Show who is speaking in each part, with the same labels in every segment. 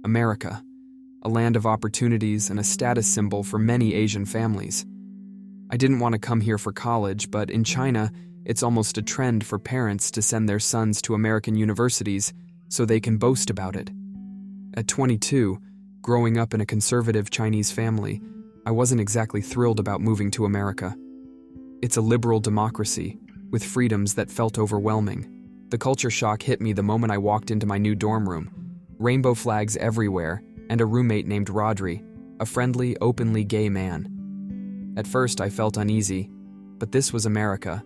Speaker 1: America, a land of opportunities and a status symbol for many Asian families. I didn't want to come here for college, but in China, it's almost a trend for parents to send their sons to American universities so they can boast about it. At 22, growing up in a conservative Chinese family, I wasn't exactly thrilled about moving to America. It's a liberal democracy, with freedoms that felt overwhelming. The culture shock hit me the moment I walked into my new dorm room. Rainbow flags everywhere, and a roommate named Rodri, a friendly, openly gay man. At first, I felt uneasy, but this was America,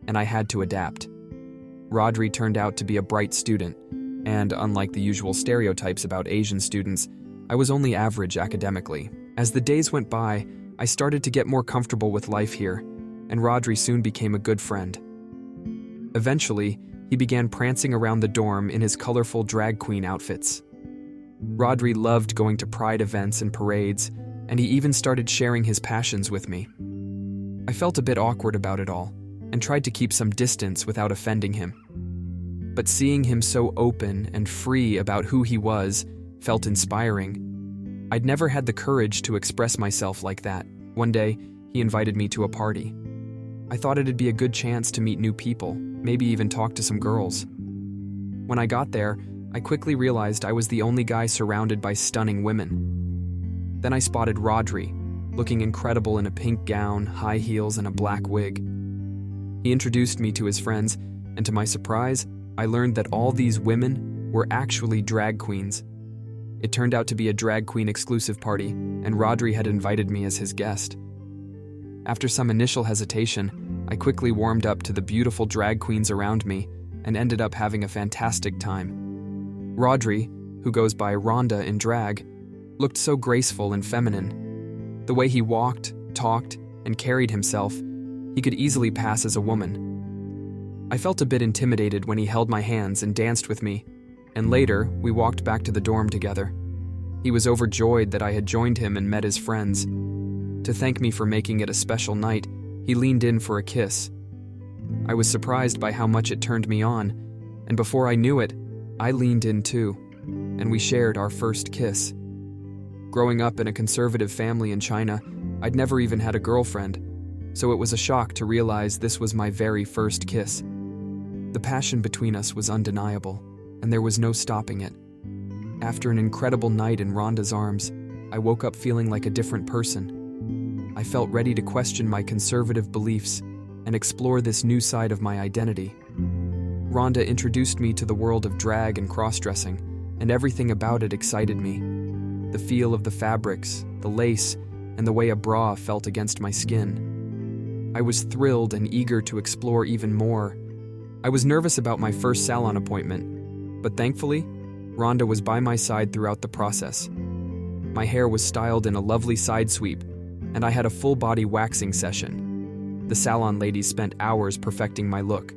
Speaker 1: and I had to adapt. Rodri turned out to be a bright student, and unlike the usual stereotypes about Asian students, I was only average academically. As the days went by, I started to get more comfortable with life here, and Rodri soon became a good friend. Eventually, he began prancing around the dorm in his colorful drag queen outfits. Rodri loved going to pride events and parades, and he even started sharing his passions with me. I felt a bit awkward about it all, and tried to keep some distance without offending him. But seeing him so open and free about who he was felt inspiring. I'd never had the courage to express myself like that. One day, he invited me to a party. I thought it'd be a good chance to meet new people, maybe even talk to some girls. When I got there, I quickly realized I was the only guy surrounded by stunning women. Then I spotted Rodri, looking incredible in a pink gown, high heels, and a black wig. He introduced me to his friends, and to my surprise, I learned that all these women were actually drag queens. It turned out to be a drag queen exclusive party, and Rodri had invited me as his guest. After some initial hesitation, I quickly warmed up to the beautiful drag queens around me and ended up having a fantastic time. Rodri, who goes by Rhonda in drag, looked so graceful and feminine. The way he walked, talked, and carried himself, he could easily pass as a woman. I felt a bit intimidated when he held my hands and danced with me, and later we walked back to the dorm together. He was overjoyed that I had joined him and met his friends. To thank me for making it a special night, he leaned in for a kiss. I was surprised by how much it turned me on, and before I knew it, I leaned in too, and we shared our first kiss. Growing up in a conservative family in China, I'd never even had a girlfriend, so it was a shock to realize this was my very first kiss. The passion between us was undeniable, and there was no stopping it. After an incredible night in Rhonda's arms, I woke up feeling like a different person. I felt ready to question my conservative beliefs and explore this new side of my identity. Rhonda introduced me to the world of drag and cross-dressing, and everything about it excited me. The feel of the fabrics, the lace, and the way a bra felt against my skin. I was thrilled and eager to explore even more. I was nervous about my first salon appointment, but thankfully, Rhonda was by my side throughout the process. My hair was styled in a lovely side sweep, and I had a full-body waxing session. The salon ladies spent hours perfecting my look.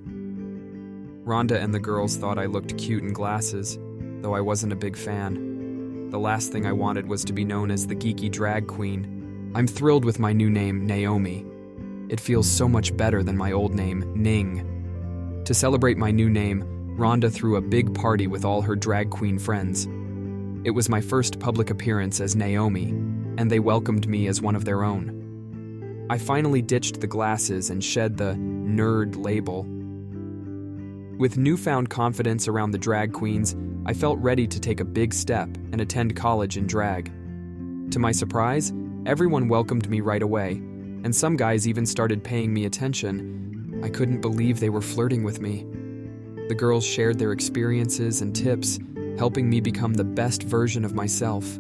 Speaker 1: Rhonda and the girls thought I looked cute in glasses, though I wasn't a big fan. The last thing I wanted was to be known as the geeky drag queen. I'm thrilled with my new name, Naomi. It feels so much better than my old name, Ning. To celebrate my new name, Rhonda threw a big party with all her drag queen friends. It was my first public appearance as Naomi, and they welcomed me as one of their own. I finally ditched the glasses and shed the nerd label. With newfound confidence around the drag queens, I felt ready to take a big step and attend college in drag. To my surprise, everyone welcomed me right away, and some guys even started paying me attention. I couldn't believe they were flirting with me. The girls shared their experiences and tips, helping me become the best version of myself.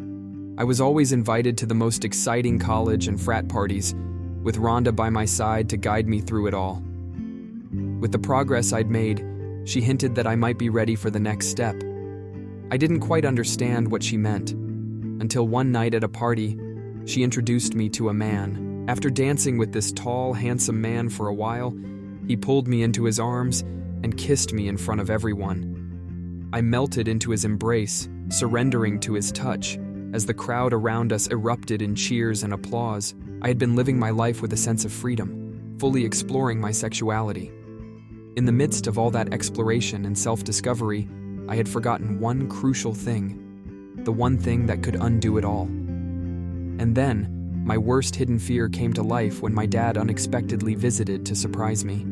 Speaker 1: I was always invited to the most exciting college and frat parties, with Rhonda by my side to guide me through it all. With the progress I'd made, she hinted that I might be ready for the next step. I didn't quite understand what she meant, until one night at a party, she introduced me to a man. After dancing with this tall, handsome man for a while, he pulled me into his arms and kissed me in front of everyone. I melted into his embrace, surrendering to his touch, as the crowd around us erupted in cheers and applause. I had been living my life with a sense of freedom, fully exploring my sexuality. In the midst of all that exploration and self-discovery, I had forgotten one crucial thing. the one thing that could undo it all. And then, my worst hidden fear came to life when my dad unexpectedly visited to surprise me.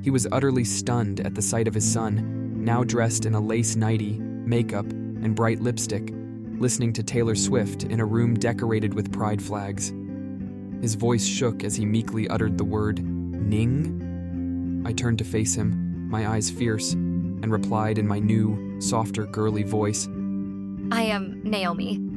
Speaker 1: He was utterly stunned at the sight of his son, now dressed in a lace nightie, makeup, and bright lipstick, listening to Taylor Swift in a room decorated with pride flags. His voice shook as he meekly uttered the word, "Ning?" I turned to face him, my eyes fierce, and replied in my new, softer, girly voice,
Speaker 2: I am Naomi.